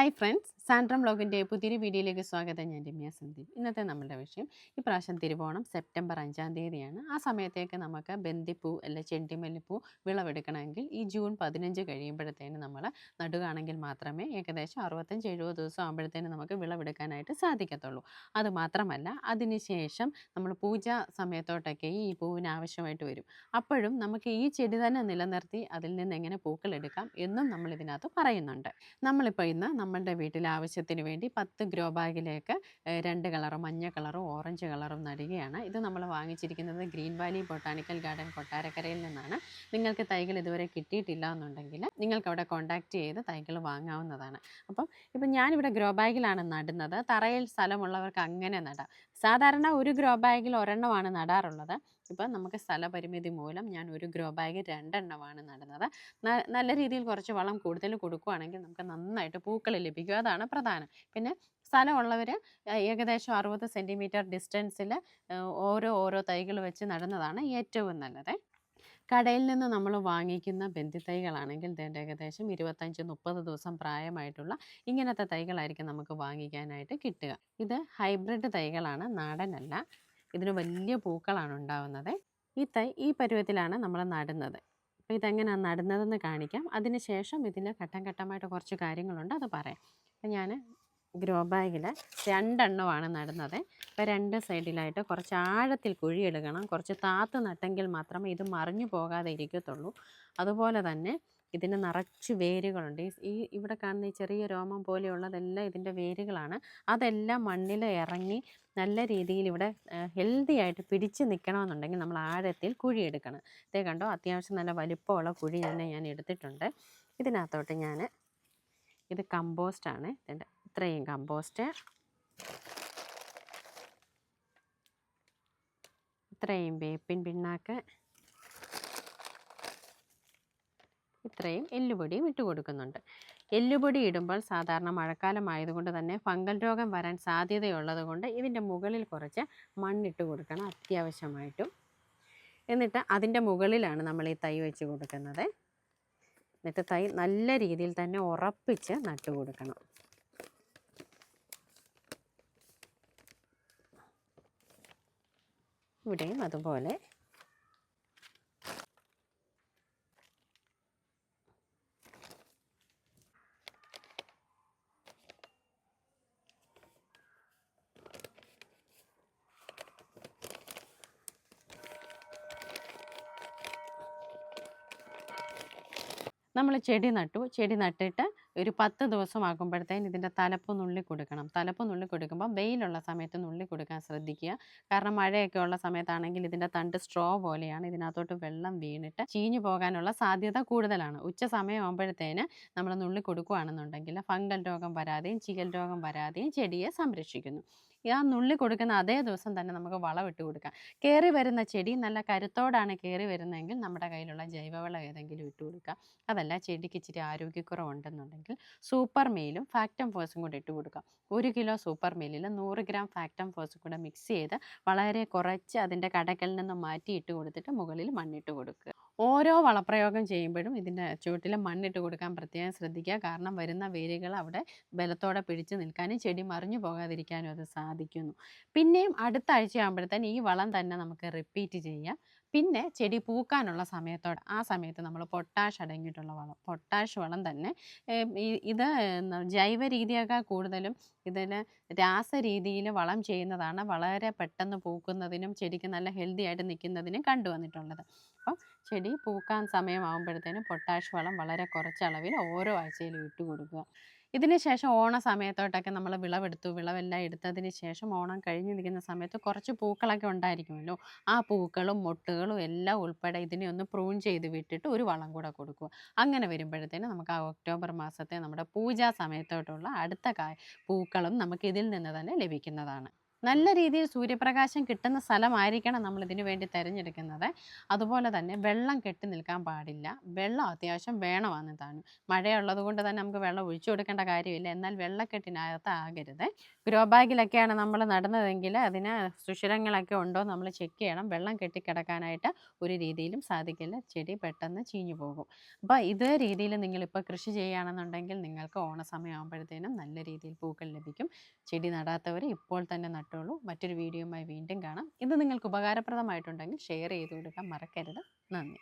Hi friends, സാൻഡ്രം വ്ലോഗിൻ്റെ പുതിയൊരു വീഡിയോയിലേക്ക് സ്വാഗതം. ഞാൻ രമ്യ സന്ദീപ്. ഇന്നത്തെ നമ്മുടെ വിഷയം ഇപ്രാവശ്യം തിരുവോണം സെപ്റ്റംബർ 5-ാം തീയതിയാണ്. ആ സമയത്തേക്ക് നമുക്ക് ബന്ദിപ്പൂ അല്ലെ ചെണ്ടിമല്ലിപ്പൂ വിളവെടുക്കണമെങ്കിൽ ഈ ജൂൺ 15 കഴിയുമ്പോഴത്തേന് നമ്മൾ നടുകയാണെങ്കിൽ മാത്രമേ ഏകദേശം 65-70 ദിവസം ആകുമ്പോഴത്തേന് നമുക്ക് വിളവെടുക്കാനായിട്ട് സാധിക്കത്തുള്ളൂ. അതുമാത്രമല്ല, അതിനുശേഷം നമ്മൾ പൂജാ സമയത്തോട്ടൊക്കെ ഈ പൂവിന് ആവശ്യമായിട്ട് വരും. അപ്പോഴും നമുക്ക് ഈ ചെടി തന്നെ നിലനിർത്തി അതിൽ നിന്ന് എങ്ങനെ പൂക്കളെടുക്കാം എന്നും നമ്മൾ ഇതിനകത്ത് പറയുന്നുണ്ട്. നമ്മളിപ്പോൾ ഇന്ന് നമ്മളുടെ വീട്ടിലെ ആവശ്യത്തിന് വേണ്ടി 10 ഗ്രോ ബാഗിലേക്ക് 2 കളറും മഞ്ഞ കളറും ഓറഞ്ച് കളറും നടുകയാണ്. ഇത് നമ്മൾ വാങ്ങിച്ചിരിക്കുന്നത് ഗ്രീൻ വാലി ബൊട്ടാണിക്കൽ ഗാർഡൻ കൊട്ടാരക്കരയിൽ നിന്നാണ്. നിങ്ങൾക്ക് തൈകൾ ഇതുവരെ കിട്ടിയിട്ടില്ല എന്നുണ്ടെങ്കിൽ നിങ്ങൾക്ക് അവിടെ കോൺടാക്റ്റ് ചെയ്ത് തൈകൾ വാങ്ങാവുന്നതാണ്. ഇപ്പം ഞാനിവിടെ ഗ്രോ ബാഗിലാണ് നടുന്നത്. തറയിൽ സ്ഥലമുള്ളവർക്ക് അങ്ങനെ നടാം. സാധാരണ ഒരു ഗ്രോ ബാഗിൽ ഒരെണ്ണമാണ് നടാറുള്ളത്. ഇപ്പം നമുക്ക് സ്ഥലപരിമിതി മൂലം ഞാൻ ഒരു ഗ്രോ ബാഗ് 2 എണ്ണമാണ് നടുന്നത്. നല്ല രീതിയിൽ കുറച്ച് വളം കൂടുതൽ കൊടുക്കുകയാണെങ്കിൽ നമുക്ക് നന്നായിട്ട് പൂക്കൾ ലഭിക്കും. അതാണ് പ്രധാനം. പിന്നെ സ്ഥലമുള്ളവർ ഏകദേശം 60 സെൻറ്റിമീറ്റർ ഡിസ്റ്റൻസിൽ ഓരോ തൈകൾ വെച്ച് നടുന്നതാണ് ഏറ്റവും നല്ലത്. കടയിൽ നിന്ന് നമ്മൾ വാങ്ങിക്കുന്ന ബന്ധിത്തൈകളാണെങ്കിൽ ഏകദേശം 25-30 ദിവസം പ്രായമായിട്ടുള്ള ഇങ്ങനത്തെ തൈകളായിരിക്കും നമുക്ക് വാങ്ങിക്കാനായിട്ട് കിട്ടുക. ഇത് ഹൈബ്രിഡ് തൈകളാണ്, നാടനല്ല. ഇതിന് വലിയ പൂക്കളാണ് ഉണ്ടാവുന്നത്. ഈ തൈ ഈ പരുവത്തിലാണ് നമ്മൾ നടുന്നത്. അപ്പോൾ ഇതെങ്ങനെയാണ് നടുന്നതെന്ന് കാണിക്കാം. അതിന് ശേഷം ഇതിൽ ഘട്ടം ഘട്ടമായിട്ട് കുറച്ച് കാര്യങ്ങളുണ്ട്, അത് പറയാം. അപ്പം ഞാൻ ഗ്രോ ബാഗിൽ 2 എണ്ണമാണ് നടുന്നത്. അപ്പോൾ 2 സൈഡിലായിട്ട് കുറച്ച് ആഴത്തിൽ കുഴിയെടുക്കണം. കുറച്ച് താത്ത് നട്ടെങ്കിൽ മാത്രമേ ഇത് മറിഞ്ഞു പോകാതെ ഇരിക്കത്തുള്ളൂ. അതുപോലെ തന്നെ ഇതിന് നിറച്ച് വേരുകളുണ്ട്. ഇവിടെ കാണുന്ന ഈ ചെറിയ രോമം പോലെയുള്ളതെല്ലാം ഇതിൻ്റെ വേരുകളാണ്. അതെല്ലാം മണ്ണിൽ ഇറങ്ങി നല്ല രീതിയിൽ ഇവിടെ ഹെൽത്തി ആയിട്ട് പിടിച്ച് നിൽക്കണമെന്നുണ്ടെങ്കിൽ നമ്മൾ ആഴത്തിൽ കുഴിയെടുക്കണം. ഇതേ കണ്ടോ, അത്യാവശ്യം നല്ല വലിപ്പമുള്ള കുഴി തന്നെ ഞാൻ എടുത്തിട്ടുണ്ട്. ഇതിനകത്തോട്ട് ഇത് കമ്പോസ്റ്റാണ്. ഇത്രയും കമ്പോസ്റ്റ്, ഇത്രയും വേപ്പിൻ പിണ്ണാക്ക്, ഇത്രയും എല്ലുപൊടിയും ഇട്ട് കൊടുക്കുന്നുണ്ട്. എല്ലുപൊടി ഇടുമ്പോൾ സാധാരണ മഴക്കാലം ആയതുകൊണ്ട് തന്നെ ഫംഗൽ രോഗം വരാൻ സാധ്യതയുള്ളത് കൊണ്ട് ഇതിൻ്റെ മുകളിൽ കുറച്ച് മണ്ണിട്ട് കൊടുക്കണം അത്യാവശ്യമായിട്ടും. എന്നിട്ട് അതിൻ്റെ മുകളിലാണ് നമ്മൾ ഈ തൈ വെച്ച് കൊടുക്കുന്നത്. എന്നിട്ട് തൈ നല്ല രീതിയിൽ തന്നെ ഉറപ്പിച്ച് നട്ടു കൊടുക്കണം. ഇവിടെയും അതുപോലെ. നമ്മൾ ചെടി നട്ടിട്ട് ഒരു 10 ദിവസം ആകുമ്പോഴത്തേന് ഇതിൻ്റെ തലപ്പ് നുള്ളി കൊടുക്കണം. തലപ്പ് നുള്ളി കൊടുക്കുമ്പോൾ വെയിലുള്ള സമയത്ത് നുള്ളി കൊടുക്കാൻ ശ്രദ്ധിക്കുക. കാരണം മഴയൊക്കെ ഉള്ള സമയത്താണെങ്കിൽ ഇതിൻ്റെ തണ്ട് സ്ട്രോ പോലെയാണ്. ഇതിനകത്തോട്ട് വെള്ളം വീണിട്ട് ചീഞ്ഞു പോകാനുള്ള സാധ്യത കൂടുതലാണ്. ഉച്ച സമയമാകുമ്പോഴത്തേന് നമ്മൾ നുള്ളി കൊടുക്കുകയാണെന്നുണ്ടെങ്കിൽ ഫംഗൽ രോഗം വരാതെയും ചികൽ രോഗം വരാതെയും ചെടിയെ സംരക്ഷിക്കുന്നു. ആ നുള്ളി കൊടുക്കുന്ന അതേ ദിവസം തന്നെ നമുക്ക് വളമിട്ട് കൊടുക്കാം. കയറി വരുന്ന ചെടി നല്ല കരുത്തോടാണ് കയറി വരുന്നതെങ്കിൽ നമ്മുടെ കയ്യിലുള്ള ജൈവവളം ഏതെങ്കിലും ഇട്ട് കൊടുക്കുക. അതല്ല ചെടിക്ക് ഇച്ചിരി ആരോഗ്യക്കുറവുണ്ടെന്നുണ്ടെങ്കിൽ സൂപ്പർ മെയിലും ഫാക്ടം ഫോസും കൂടെ ഇട്ട് കൊടുക്കാം. 1 കിലോ സൂപ്പർ മെയിലിൽ 100 ഗ്രാം ഫാക്ടം ഫോസും കൂടെ മിക്സ് ചെയ്ത് വളരെ കുറച്ച് അതിൻ്റെ കടക്കൽ നിന്ന് മാറ്റി ഇട്ട് കൊടുത്തിട്ട് മുകളിൽ മണ്ണിട്ട് കൊടുക്കുക. ഓരോ വളപ്രയോഗം ചെയ്യുമ്പോഴും ഇതിൻ്റെ ചുവട്ടിൽ മണ്ണിട്ട് കൊടുക്കാൻ പ്രത്യേകം ശ്രദ്ധിക്കുക. കാരണം വരുന്ന വേരുകൾ അവിടെ ബലത്തോടെ പിടിച്ചു നിൽക്കാനും ചെടി മറിഞ്ഞു പോകാതിരിക്കാനും അത് സാധിക്കുന്നു. പിന്നെയും അടുത്ത ആഴ്ച ആകുമ്പോഴത്തേന് ഈ വളം തന്നെ നമുക്ക് റിപ്പീറ്റ് ചെയ്യാം. പിന്നെ ചെടി പൂക്കാനുള്ള ആ സമയത്ത് നമ്മൾ പൊട്ടാഷ് അടങ്ങിയിട്ടുള്ള വളം, പൊട്ടാഷ് വളം തന്നെ. ഇത് ജൈവ രീതിയേക്കാൾ കൂടുതലും ഇതിന് രാസരീതിയിൽ വളം ചെയ്യുന്നതാണ് വളരെ പെട്ടെന്ന് പൂക്കുന്നതിനും ചെടിക്ക് നല്ല ഹെൽത്തി ആയിട്ട് നിൽക്കുന്നതിനും കണ്ടുവന്നിട്ടുള്ളത്. അപ്പം ചെടി പൂക്കാൻ സമയമാകുമ്പോഴത്തേനും പൊട്ടാഷ് വളം വളരെ കുറച്ചളവിൽ ഓരോ ആഴ്ചയിലും ഇട്ട് കൊടുക്കുക. ഇതിന് ശേഷം ഓണ സമയത്തോട്ടൊക്കെ നമ്മൾ വിളവെല്ലാം എടുത്തതിന് ശേഷം ഓണം കഴിഞ്ഞ് നിൽക്കുന്ന സമയത്ത് കുറച്ച് പൂക്കളൊക്കെ ഉണ്ടായിരിക്കുമല്ലോ. ആ പൂക്കളും മൊട്ടുകളും എല്ലാം ഉൾപ്പെടെ ഇതിനെ ഒന്ന് പ്രൂൺ ചെയ്ത് വിട്ടിട്ട് ഒരു വളം കൂടെ കൊടുക്കുക. അങ്ങനെ വരുമ്പോഴത്തേനും നമുക്ക് ആ ഒക്ടോബർ മാസത്തെ നമ്മുടെ പൂജാ സമയത്തോട്ടുള്ള അടുത്ത പൂക്കളും നമുക്ക് ഇതിൽ നിന്ന് തന്നെ ലഭിക്കുന്നതാണ്. നല്ല രീതിയിൽ സൂര്യപ്രകാശം കിട്ടുന്ന സ്ഥലമായിരിക്കണം നമ്മൾ ഇതിനു വേണ്ടി തിരഞ്ഞെടുക്കുന്നത്. അതുപോലെ തന്നെ വെള്ളം കെട്ടി നിൽക്കാൻ പാടില്ല. വെള്ളം അത്യാവശ്യം വേണമാന്ന് താനും. മഴയുള്ളത് കൊണ്ട് തന്നെ നമുക്ക് വെള്ളം ഒഴിച്ചു കൊടുക്കേണ്ട കാര്യമില്ല. എന്നാൽ വെള്ളക്കെട്ടിനകത്ത് ആകരുത്. ഗ്രോ ബാഗിലൊക്കെയാണ് നമ്മൾ നടുന്നതെങ്കിൽ അതിന് സുഷിരങ്ങളൊക്കെ ഉണ്ടോ നമ്മൾ ചെക്ക് ചെയ്യണം. വെള്ളം കെട്ടിക്കിടക്കാനായിട്ട് ഒരു രീതിയിലും സാധിക്കില്ല. ചെടി പെട്ടെന്ന് ചീഞ്ഞു പോകും. അപ്പോൾ ഇതേ രീതിയിൽ നിങ്ങളിപ്പോൾ കൃഷി ചെയ്യുകയാണെന്നുണ്ടെങ്കിൽ നിങ്ങൾക്ക് ഓണസമയമാകുമ്പോഴത്തേനും നല്ല രീതിയിൽ പൂക്കൾ ലഭിക്കും. ചെടി നടാത്തവർ ഇപ്പോൾ തന്നെ നട്ടോളൂ. മറ്റൊരു വീഡിയോയുമായി വീണ്ടും കാണാം. ഇത് നിങ്ങൾക്ക് ഉപകാരപ്രദമായിട്ടുണ്ടെങ്കിൽ ഷെയർ ചെയ്ത് കൊടുക്കാൻ മറക്കരുത്. നന്ദി.